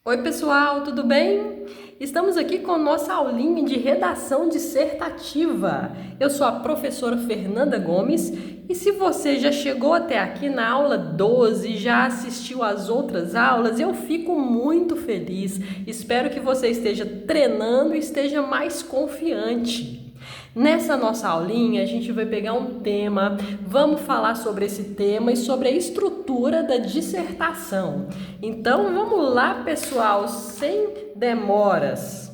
Oi pessoal, tudo bem? Estamos aqui com nossa aulinha de redação dissertativa. Eu sou a professora Fernanda Gomes e se você já chegou até aqui na aula 12 e já assistiu às outras aulas, eu fico muito feliz. Espero que você esteja treinando e esteja mais confiante. Nessa nossa aulinha, a gente vai pegar um tema, vamos falar sobre esse tema e sobre a estrutura da dissertação. Então, vamos lá, pessoal, sem demoras.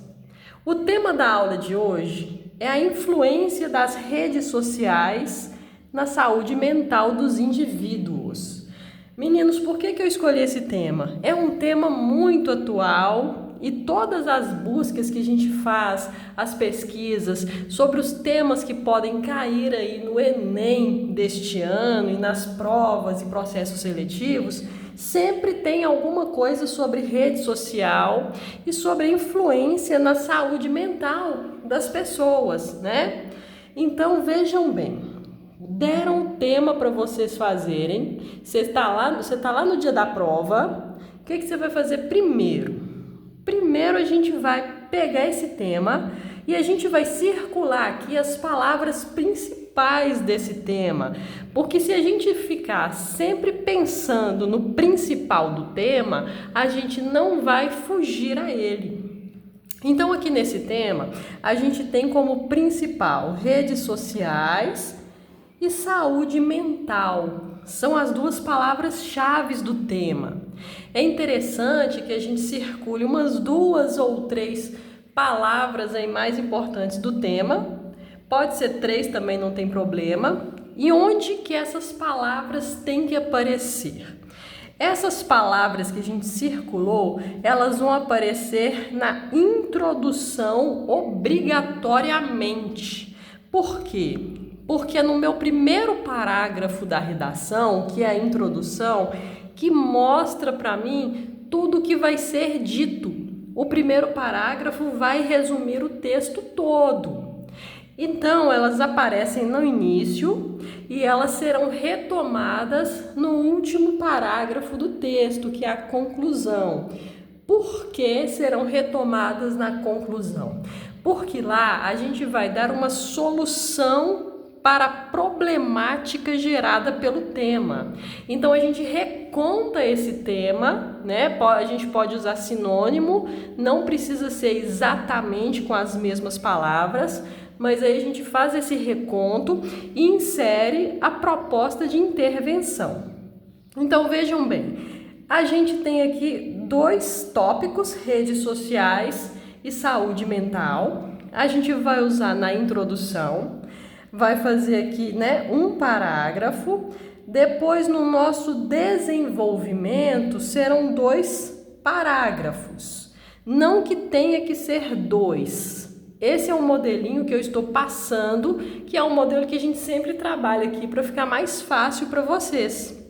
O tema da aula de hoje é a influência das redes sociais na saúde mental dos indivíduos. Meninos, por que eu escolhi esse tema? É um tema muito atual. E todas as buscas que a gente faz, as pesquisas sobre os temas que podem cair aí no Enem deste ano e nas provas e processos seletivos, sempre tem alguma coisa sobre rede social e sobre a influência na saúde mental das pessoas, né? Então vejam bem, deram um tema para vocês fazerem, você tá lá no dia da prova, o que você vai fazer primeiro? Primeiro a gente vai pegar esse tema e a gente vai circular aqui as palavras principais desse tema, porque se a gente ficar sempre pensando no principal do tema, a gente não vai fugir a ele. Então aqui nesse tema, a gente tem como principal redes sociais e saúde mental. São as duas palavras-chave do tema. É interessante que a gente circule umas 2 ou 3 palavras aí mais importantes do tema. Pode ser 3 também, não tem problema. E onde que essas palavras têm que aparecer? Essas palavras que a gente circulou, elas vão aparecer na introdução obrigatoriamente. Por quê? Porque no meu primeiro parágrafo da redação, que é a introdução, que mostra para mim tudo que vai ser dito. O primeiro parágrafo vai resumir o texto todo. Então, elas aparecem no início e elas serão retomadas no último parágrafo do texto, que é a conclusão. Por que serão retomadas na conclusão? Porque lá a gente vai dar uma solução para a problemática gerada pelo tema. Então a gente reconta esse tema, né? A gente pode usar sinônimo, não precisa ser exatamente com as mesmas palavras, mas aí a gente faz esse reconto e insere a proposta de intervenção. Então vejam bem, a gente tem aqui 2 tópicos, redes sociais e saúde mental. A gente vai usar na introdução. Vai fazer aqui, né, um parágrafo. Depois, no nosso desenvolvimento, serão 2 parágrafos. Não que tenha que ser 2. Esse é um modelinho que eu estou passando, que é um modelo que a gente sempre trabalha aqui para ficar mais fácil para vocês.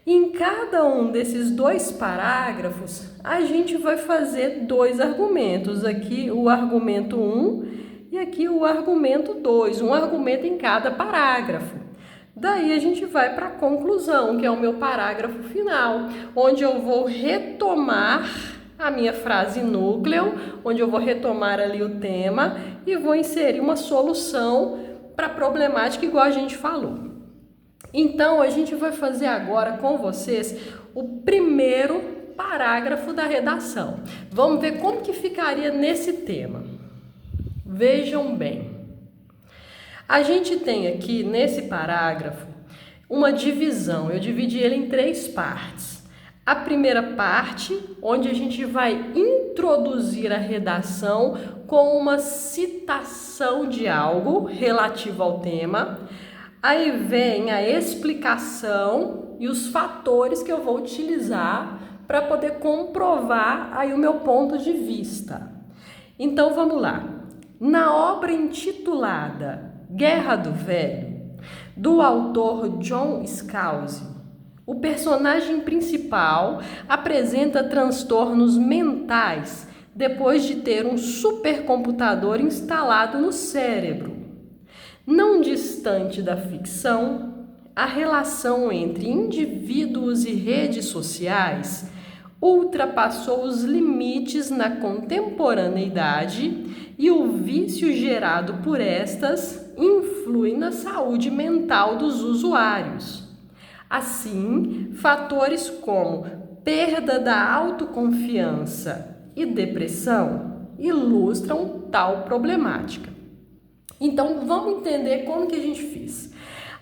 Em cada um desses 2 parágrafos, a gente vai fazer 2 argumentos. Aqui o argumento 1 e aqui o argumento 2, um argumento em cada parágrafo. Daí a gente vai para a conclusão, que é o meu parágrafo final, onde eu vou retomar a minha frase núcleo, onde eu vou retomar ali o tema e vou inserir uma solução para a problemática igual a gente falou. Então, a gente vai fazer agora com vocês o primeiro parágrafo da redação. Vamos ver como que ficaria nesse tema. Vejam bem, a gente tem aqui nesse parágrafo uma divisão, eu dividi ele em 3 partes. A primeira parte, onde a gente vai introduzir a redação com uma citação de algo relativo ao tema. Aí vem a explicação e os fatores que eu vou utilizar para poder comprovar aí o meu ponto de vista. Então vamos lá. Na obra intitulada Guerra do Velho, do autor John Scalzi, o personagem principal apresenta transtornos mentais depois de ter um supercomputador instalado no cérebro. Não distante da ficção, a relação entre indivíduos e redes sociais ultrapassou os limites na contemporaneidade e o vício gerado por estas influi na saúde mental dos usuários. Assim, fatores como perda da autoconfiança e depressão ilustram tal problemática. Então, vamos entender como que a gente fez.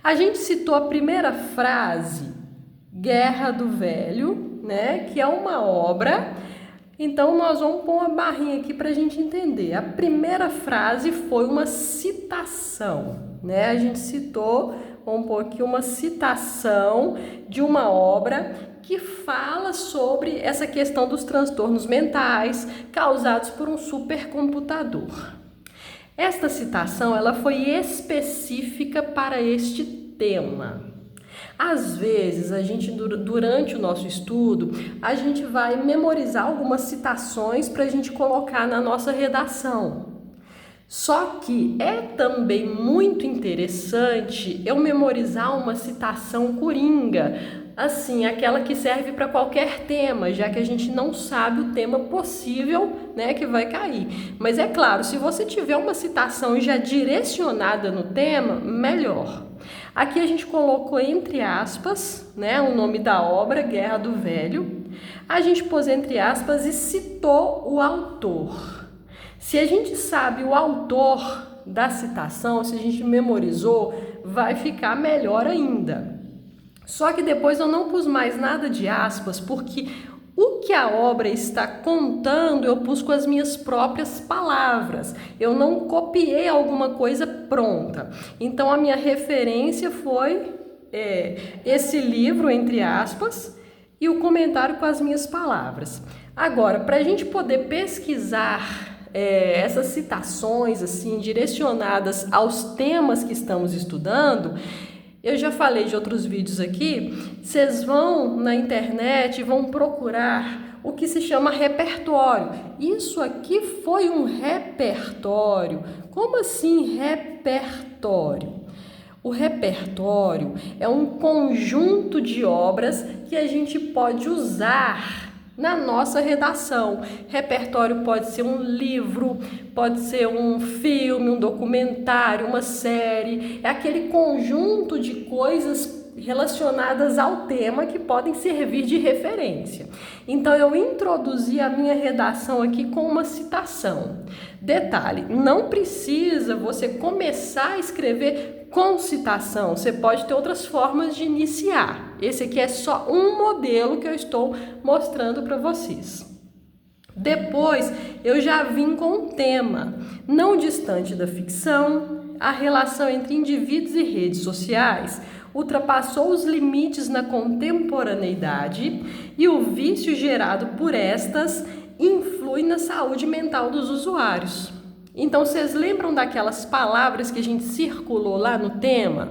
A gente citou a primeira frase, Guerra do Velho, né, que é uma obra. Então, nós vamos pôr uma barrinha aqui para a gente entender. A primeira frase foi uma citação, né? A gente citou, vamos pôr aqui uma citação de uma obra que fala sobre essa questão dos transtornos mentais causados por um supercomputador. Esta citação ela foi específica para este tema. Às vezes, a gente, durante o nosso estudo, a gente vai memorizar algumas citações para a gente colocar na nossa redação. Só que é também muito interessante eu memorizar uma citação coringa, assim, aquela que serve para qualquer tema, já que a gente não sabe o tema possível, né, que vai cair. Mas é claro, se você tiver uma citação já direcionada no tema, melhor. Aqui a gente colocou entre aspas, né, o nome da obra, Guerra do Velho. A gente pôs entre aspas e citou o autor. Se a gente sabe o autor da citação, se a gente memorizou, vai ficar melhor ainda. Só que depois eu não pus mais nada de aspas, porque o que a obra está contando eu pus com as minhas próprias palavras. Eu não copiei alguma coisa pronta. Então a minha referência foi esse livro, entre aspas, e o comentário com as minhas palavras. Agora, para a gente poder pesquisar essas citações assim direcionadas aos temas que estamos estudando, eu já falei de outros vídeos aqui, vocês vão na internet e vão procurar o que se chama repertório. Isso aqui foi um repertório. Como assim repertório? O repertório é um conjunto de obras que a gente pode usar na nossa redação. Repertório pode ser um livro, pode ser um filme, um documentário, uma série. É aquele conjunto de coisas relacionadas ao tema que podem servir de referência. Então, eu introduzi a minha redação aqui com uma citação. Detalhe, não precisa você começar a escrever com citação, você pode ter outras formas de iniciar. Esse aqui é só um modelo que eu estou mostrando para vocês. Depois, eu já vim com um tema, não distante da ficção, a relação entre indivíduos e redes sociais ultrapassou os limites na contemporaneidade e o vício gerado por estas influi na saúde mental dos usuários. Então, vocês lembram daquelas palavras que a gente circulou lá no tema?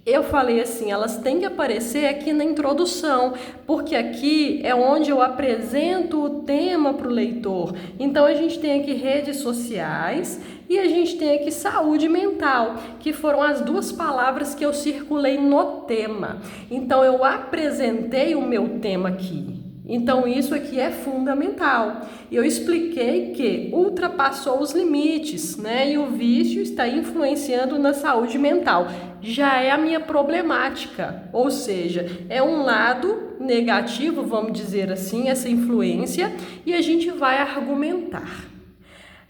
Eu falei assim, elas têm que aparecer aqui na introdução, porque aqui é onde eu apresento o tema para o leitor. Então, a gente tem aqui redes sociais e a gente tem aqui saúde mental, que foram as duas palavras que eu circulei no tema. Então, eu apresentei o meu tema aqui. Então, isso aqui é fundamental. Eu expliquei que ultrapassou os limites, né? E o vício está influenciando na saúde mental. Já é a minha problemática, ou seja, é um lado negativo, vamos dizer assim, essa influência, e a gente vai argumentar.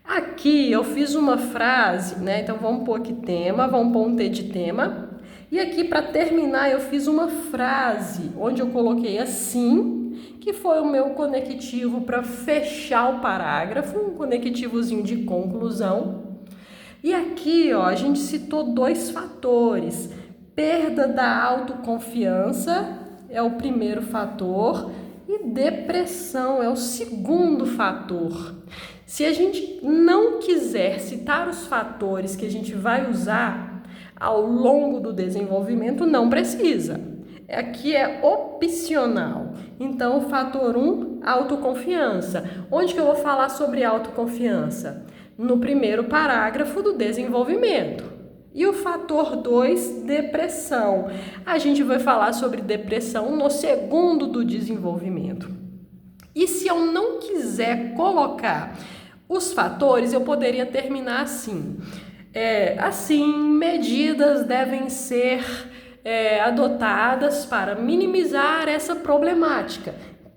Aqui eu fiz uma frase, né? Então, vamos pôr aqui tema, vamos pôr um T de tema. E aqui, para terminar, eu fiz uma frase, onde eu coloquei assim, que foi o meu conectivo para fechar o parágrafo, um conectivozinho de conclusão. E aqui, ó, a gente citou dois fatores. Perda da autoconfiança é o primeiro fator e depressão é o segundo fator. Se a gente não quiser citar os fatores que a gente vai usar ao longo do desenvolvimento, não precisa. Aqui é opcional. Então, o fator 1, autoconfiança. Onde que eu vou falar sobre autoconfiança? No primeiro parágrafo do desenvolvimento. E o fator 2, depressão. A gente vai falar sobre depressão no segundo do desenvolvimento. E se eu não quiser colocar os fatores, eu poderia terminar assim. Medidas devem ser adotadas para minimizar essa problemática,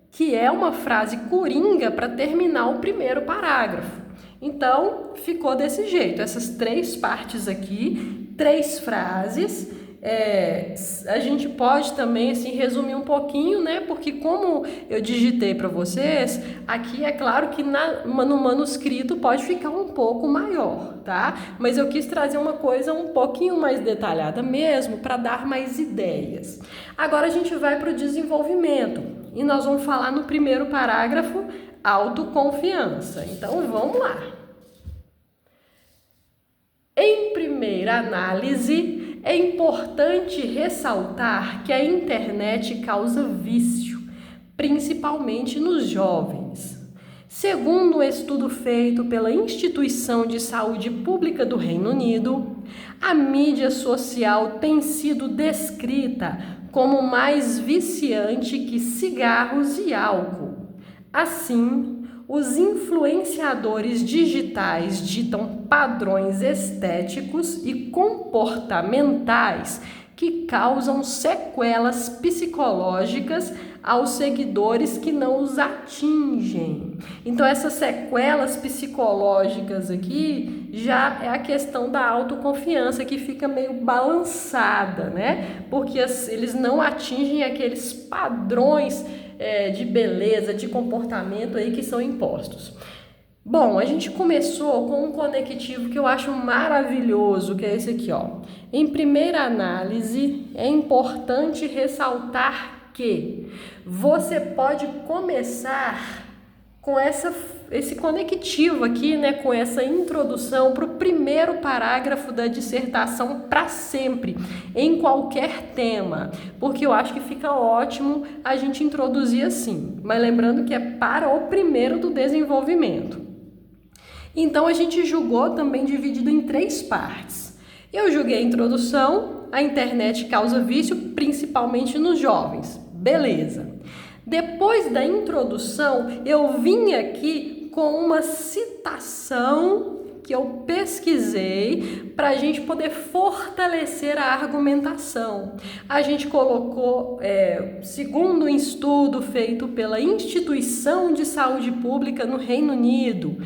que é uma frase coringa para terminar o primeiro parágrafo. Então, ficou desse jeito, essas 3 partes aqui, 3 frases. A gente pode também assim, resumir um pouquinho, né? Porque como eu digitei para vocês, aqui é claro que no manuscrito pode ficar um pouco maior, tá? Mas eu quis trazer uma coisa um pouquinho mais detalhada mesmo, para dar mais ideias. Agora a gente vai para o desenvolvimento e nós vamos falar no primeiro parágrafo, autoconfiança. Então vamos lá. Em primeira análise, é importante ressaltar que a internet causa vício, principalmente nos jovens. Segundo um estudo feito pela Instituição de Saúde Pública do Reino Unido, a mídia social tem sido descrita como mais viciante que cigarros e álcool. Assim, os influenciadores digitais ditam padrões estéticos e comportamentais que causam sequelas psicológicas aos seguidores que não os atingem. Então, essas sequelas psicológicas aqui já é a questão da autoconfiança, que fica meio balançada, né? Porque eles não atingem aqueles padrões de beleza, de comportamento aí que são impostos. Bom, a gente começou com um conectivo que eu acho maravilhoso, que é esse aqui, ó. Em primeira análise, é importante ressaltar que você pode começar com esse conectivo aqui, né, com essa introdução para o primeiro parágrafo da dissertação para sempre, em qualquer tema, porque eu acho que fica ótimo a gente introduzir assim, mas lembrando que é para o primeiro do desenvolvimento. Então a gente julgou também dividido em 3 partes. Eu julguei a introdução, a internet causa vício, principalmente nos jovens. Beleza. Depois da introdução, eu vim aqui com uma citação que eu pesquisei para a gente poder fortalecer a argumentação. A gente colocou, segundo um estudo feito pela Instituição de Saúde Pública no Reino Unido,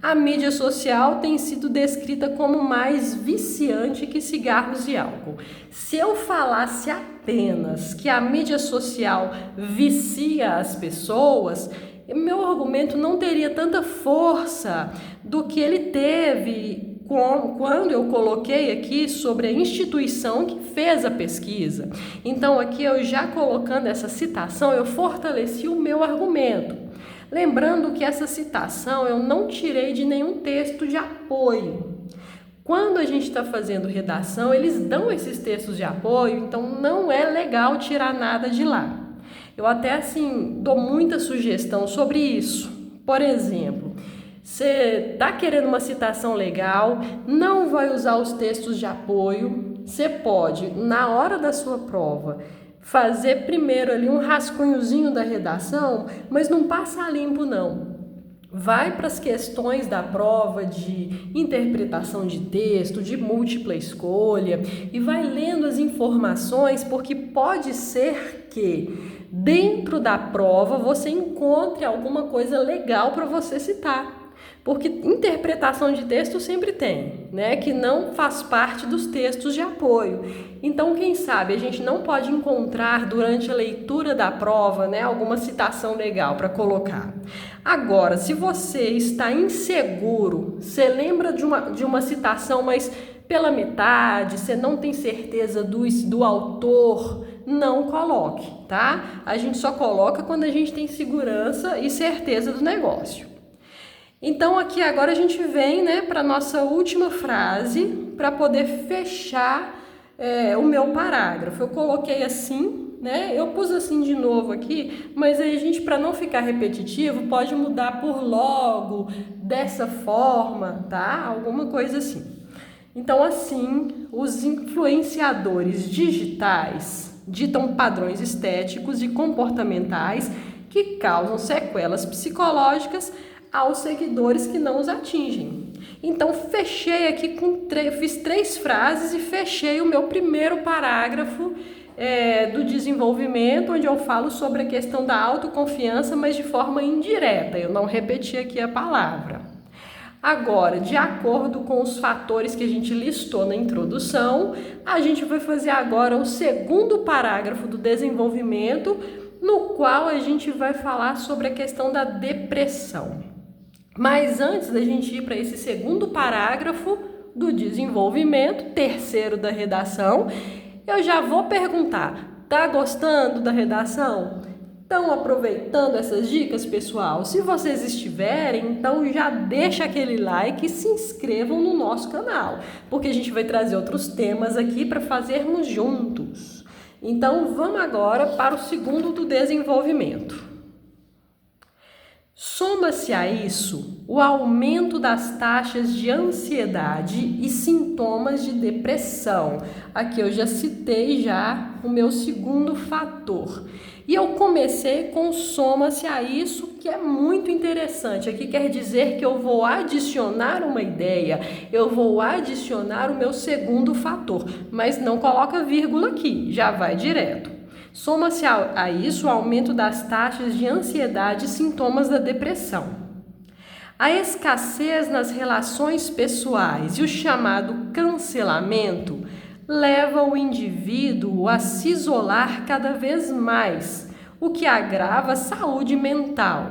a mídia social tem sido descrita como mais viciante que cigarros e álcool. Se eu falasse apenas que a mídia social vicia as pessoas, meu argumento não teria tanta força do que ele teve quando eu coloquei aqui sobre a instituição que fez a pesquisa. Então aqui eu já colocando essa citação, eu fortaleci o meu argumento. Lembrando que essa citação eu não tirei de nenhum texto de apoio. Quando a gente está fazendo redação, eles dão esses textos de apoio, então não é legal tirar nada de lá. Eu até assim dou muita sugestão sobre isso. Por exemplo, você está querendo uma citação legal, não vai usar os textos de apoio, você pode, na hora da sua prova, fazer primeiro ali um rascunhozinho da redação, mas não passa a limpo não. Vai para as questões da prova de interpretação de texto, de múltipla escolha e vai lendo as informações, porque pode ser que dentro da prova você encontre alguma coisa legal para você citar. Porque interpretação de texto sempre tem, né? Que não faz parte dos textos de apoio. Então, quem sabe a gente não pode encontrar durante a leitura da prova, né, alguma citação legal para colocar. Agora, se você está inseguro, você lembra de uma citação, mas pela metade, você não tem certeza do autor, não coloque, tá? A gente só coloca quando a gente tem segurança e certeza do negócio. Então aqui agora a gente vem, né, para a nossa última frase para poder fechar o meu parágrafo. Eu coloquei assim, né, eu pus assim de novo aqui, mas aí a gente, para não ficar repetitivo, pode mudar por logo, dessa forma, tá? Alguma coisa assim. Então assim, os influenciadores digitais ditam padrões estéticos e comportamentais que causam sequelas psicológicas aos seguidores que não os atingem. Então, fechei aqui fiz 3 frases e fechei o meu primeiro parágrafo do desenvolvimento, onde eu falo sobre a questão da autoconfiança, mas de forma indireta, eu não repeti aqui a palavra. Agora, de acordo com os fatores que a gente listou na introdução, a gente vai fazer agora o segundo parágrafo do desenvolvimento, no qual a gente vai falar sobre a questão da depressão. Mas antes da gente ir para esse segundo parágrafo do desenvolvimento, terceiro da redação, eu já vou perguntar, tá gostando da redação? Estão aproveitando essas dicas, pessoal? Se vocês estiverem, então já deixa aquele like e se inscrevam no nosso canal, porque a gente vai trazer outros temas aqui para fazermos juntos. Então, vamos agora para o segundo do desenvolvimento. Soma-se a isso o aumento das taxas de ansiedade e sintomas de depressão. Aqui eu já citei o meu segundo fator. E eu comecei com soma-se a isso, que é muito interessante. Aqui quer dizer que eu vou adicionar uma ideia, eu vou adicionar o meu segundo fator, mas não coloca vírgula aqui, já vai direto. Soma-se a isso o aumento das taxas de ansiedade e sintomas da depressão. A escassez nas relações pessoais e o chamado cancelamento leva o indivíduo a se isolar cada vez mais, o que agrava a saúde mental.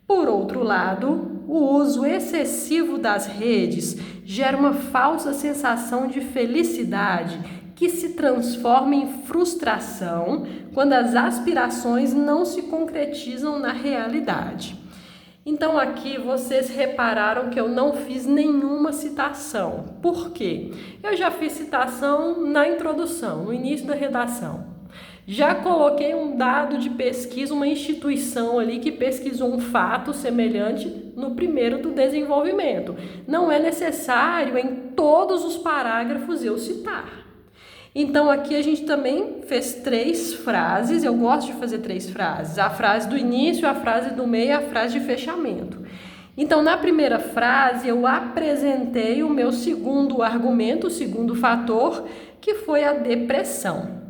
Por outro lado, o uso excessivo das redes gera uma falsa sensação de felicidade que se transforma em frustração quando as aspirações não se concretizam na realidade. Então aqui vocês repararam que eu não fiz nenhuma citação. Por quê? Eu já fiz citação na introdução, no início da redação. Já coloquei um dado de pesquisa, uma instituição ali que pesquisou um fato semelhante no primeiro do desenvolvimento. Não é necessário em todos os parágrafos eu citar. Então, aqui a gente também fez 3 frases, eu gosto de fazer 3 frases, a frase do início, a frase do meio e a frase de fechamento. Então, na primeira frase, eu apresentei o meu segundo argumento, o segundo fator, que foi a depressão.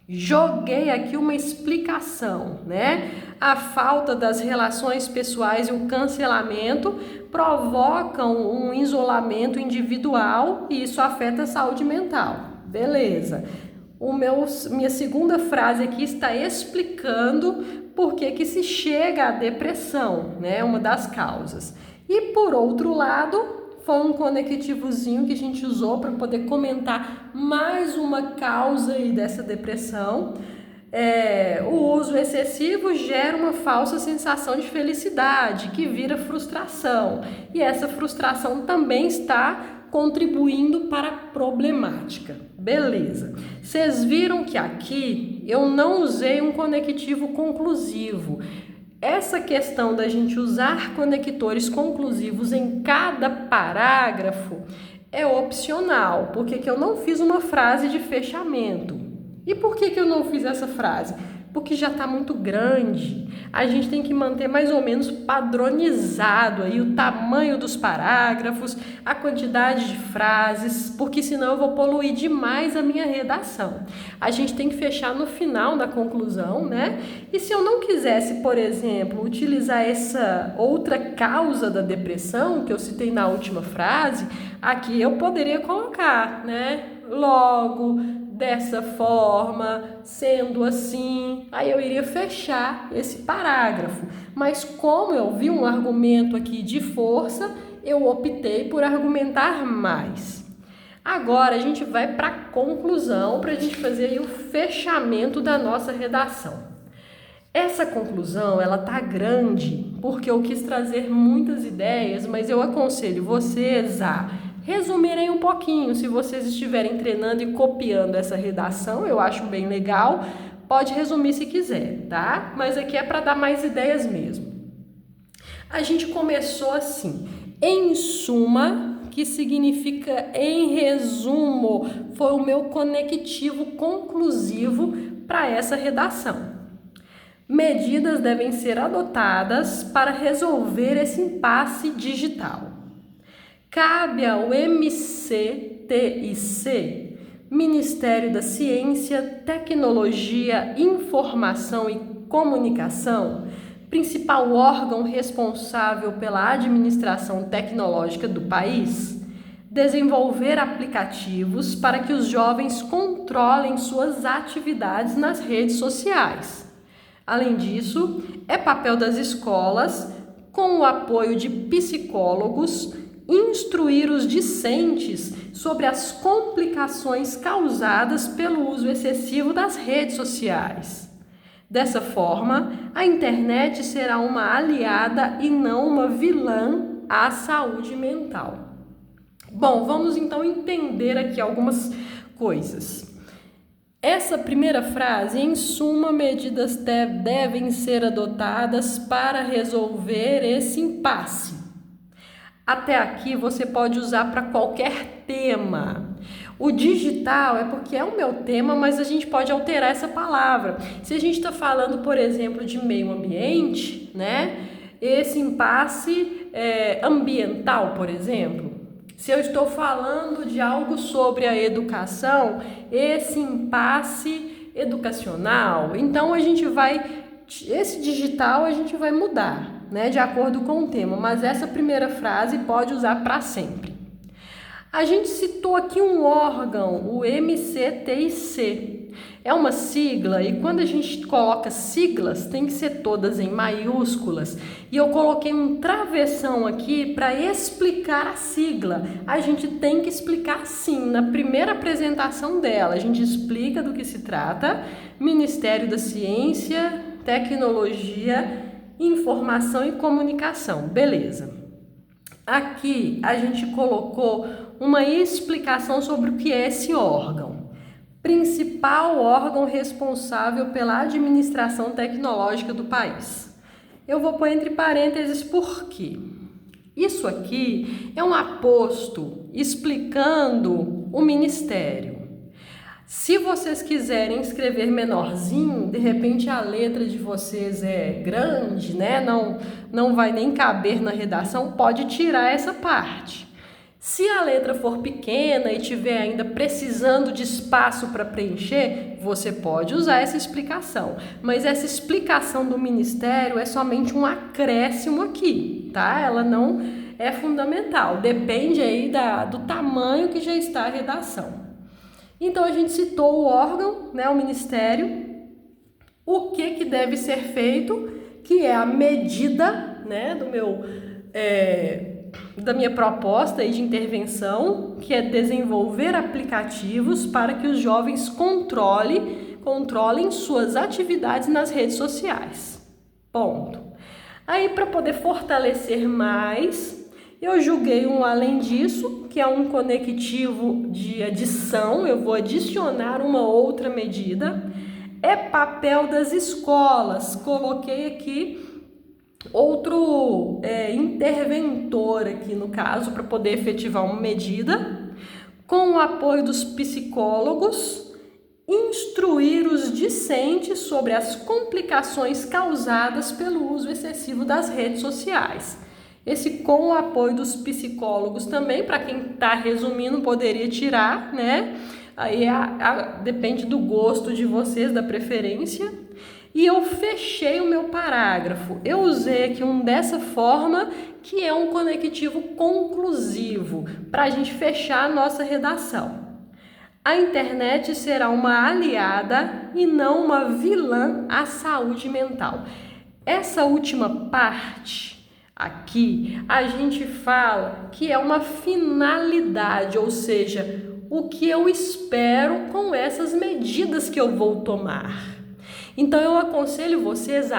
Joguei aqui uma explicação, né? A falta das relações pessoais e o cancelamento provocam um isolamento individual e isso afeta a saúde mental. Beleza. Minha segunda frase aqui está explicando por que se chega à depressão, né? Uma das causas. E por outro lado, foi um conectivozinho que a gente usou para poder comentar mais uma causa aí dessa depressão. O uso excessivo gera uma falsa sensação de felicidade, que vira frustração. E essa frustração também está contribuindo para a problemática. Beleza. Vocês viram que aqui eu não usei um conectivo conclusivo. Essa questão da gente usar conectores conclusivos em cada parágrafo é opcional, porque que eu não fiz uma frase de fechamento. E por que eu não fiz essa frase? Porque já está muito grande. A gente tem que manter mais ou menos padronizado aí o tamanho dos parágrafos, a quantidade de frases, porque senão eu vou poluir demais a minha redação. A gente tem que fechar no final, na conclusão, né? E se eu não quisesse, por exemplo, utilizar essa outra causa da depressão, que eu citei na última frase, aqui eu poderia colocar, né? Logo, dessa forma, sendo assim, aí eu iria fechar esse parágrafo. Mas como eu vi um argumento aqui de força, eu optei por argumentar mais. Agora a gente vai para a conclusão, para a gente fazer aí o fechamento da nossa redação. Essa conclusão, ela tá grande, porque eu quis trazer muitas ideias, mas eu aconselho vocês a resumirem um pouquinho. Se vocês estiverem treinando e copiando essa redação, eu acho bem legal, pode resumir se quiser, tá? Mas aqui é para dar mais ideias mesmo. A gente começou assim, em suma, que significa em resumo, foi o meu conectivo conclusivo para essa redação. medidas devem ser adotadas para resolver esse impasse digital. Cabe ao MCTIC, Ministério da Ciência, Tecnologia, Informação e Comunicação, principal órgão responsável pela administração tecnológica do país, desenvolver aplicativos para que os jovens controlem suas atividades nas redes sociais. Além disso, é papel das escolas, com o apoio de psicólogos, instruir os discentes sobre as complicações causadas pelo uso excessivo das redes sociais. Dessa forma, a internet será uma aliada e não uma vilã à saúde mental. Bom, vamos então entender aqui algumas coisas. Essa primeira frase, em suma, medidas devem ser adotadas para resolver esse impasse. Até aqui você pode usar para qualquer tema. O digital é porque é o meu tema, mas a gente pode alterar essa palavra. Se a gente está falando, por exemplo, de meio ambiente, né? Esse impasse ambiental, por exemplo. Se eu estou falando de algo sobre a educação, esse impasse educacional. Então esse digital a gente vai mudar, né, de acordo com o tema, mas essa primeira frase pode usar para sempre. A gente citou aqui um órgão, o MCTIC. É uma sigla e quando a gente coloca siglas, tem que ser todas em maiúsculas. E eu coloquei um travessão aqui para explicar a sigla. A gente tem que explicar sim, na primeira apresentação dela. A gente explica do que se trata. Ministério da Ciência, Tecnologia, Informação e Comunicação. Beleza. Aqui a gente colocou uma explicação sobre o que é esse órgão. Principal órgão responsável pela administração tecnológica do país. Eu vou pôr entre parênteses por quê? Isso aqui é um aposto explicando o ministério. Se vocês quiserem escrever menorzinho, de repente a letra de vocês é grande, né? Não vai nem caber na redação, pode tirar essa parte. Se a letra for pequena e tiver ainda precisando de espaço para preencher, você pode usar essa explicação. Mas essa explicação do Ministério é somente um acréscimo aqui, tá? Ela não é fundamental, depende aí do tamanho que já está a redação. Então, a gente citou o órgão, né, o Ministério, o que deve ser feito, que é a medida, né, da minha proposta aí de intervenção, que é desenvolver aplicativos para que os jovens controlem suas atividades nas redes sociais. Ponto. Aí, para poder fortalecer mais, eu julguei um além disso, que é um conectivo de adição, eu vou adicionar uma outra medida. É papel das escolas, coloquei aqui outro interventor aqui no caso, para poder efetivar uma medida, com o apoio dos psicólogos, instruir os discentes sobre as complicações causadas pelo uso excessivo das redes sociais. Esse com o apoio dos psicólogos também, para quem está resumindo, poderia tirar, né? Aí depende do gosto de vocês, da preferência. E eu fechei o meu parágrafo. Eu usei aqui dessa forma, que é um conectivo conclusivo, para a gente fechar a nossa redação. A internet será uma aliada e não uma vilã à saúde mental. Essa última parte aqui, a gente fala que é uma finalidade, ou seja, o que eu espero com essas medidas que eu vou tomar. Então, eu aconselho vocês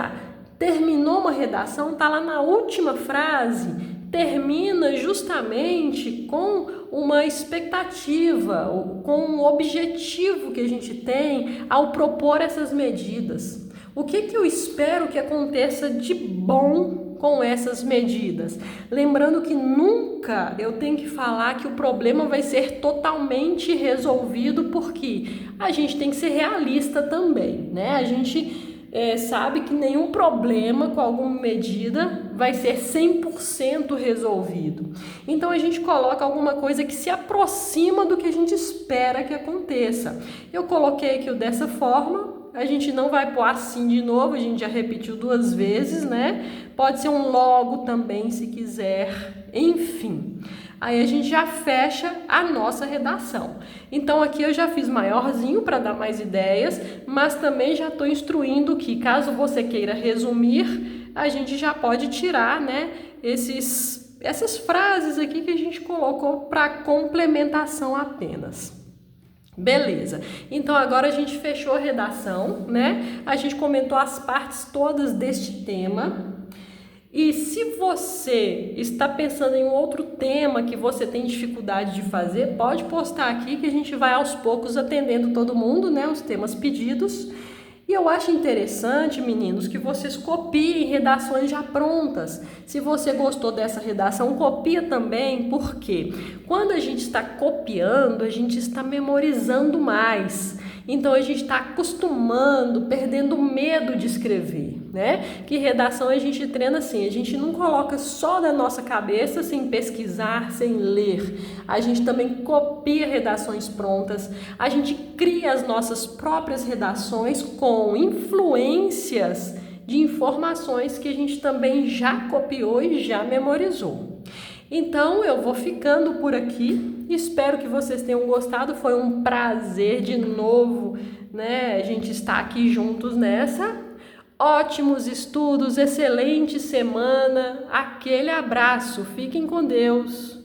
terminou uma redação, tá lá na última frase, termina justamente com uma expectativa, com um objetivo que a gente tem ao propor essas medidas. O que eu espero que aconteça de bom com essas medidas? Lembrando que nunca eu tenho que falar que o problema vai ser totalmente resolvido, porque a gente tem que ser realista também, né? A gente sabe que nenhum problema com alguma medida vai ser 100% resolvido. Então a gente coloca alguma coisa que se aproxima do que a gente espera que aconteça. Eu coloquei aqui dessa forma. A gente não vai pôr assim de novo, a gente já repetiu 2 vezes, né? Pode ser um logo também, se quiser, enfim. Aí a gente já fecha a nossa redação. Então aqui eu já fiz maiorzinho para dar mais ideias, mas também já estou instruindo que caso você queira resumir, a gente já pode tirar, né, essas frases aqui que a gente colocou para complementação apenas. Beleza, então agora a gente fechou a redação, né? A gente comentou as partes todas deste tema. E se você está pensando em um outro tema que você tem dificuldade de fazer, pode postar aqui que a gente vai aos poucos atendendo todo mundo, né? Os temas pedidos. E eu acho interessante, meninos, que vocês copiem redações já prontas. Se você gostou dessa redação, copia também, porque quando a gente está copiando, a gente está memorizando mais. Então a gente está acostumando, perdendo o medo de escrever, né? Que redação a gente treina assim, a gente não coloca só da nossa cabeça sem pesquisar, sem ler. A gente também copia redações prontas, a gente cria as nossas próprias redações com influências de informações que a gente também já copiou e já memorizou. Então eu vou ficando por aqui. Espero que vocês tenham gostado. Foi um prazer de novo, né? A gente está aqui juntos nessa. Ótimos estudos, excelente semana. Aquele abraço. Fiquem com Deus.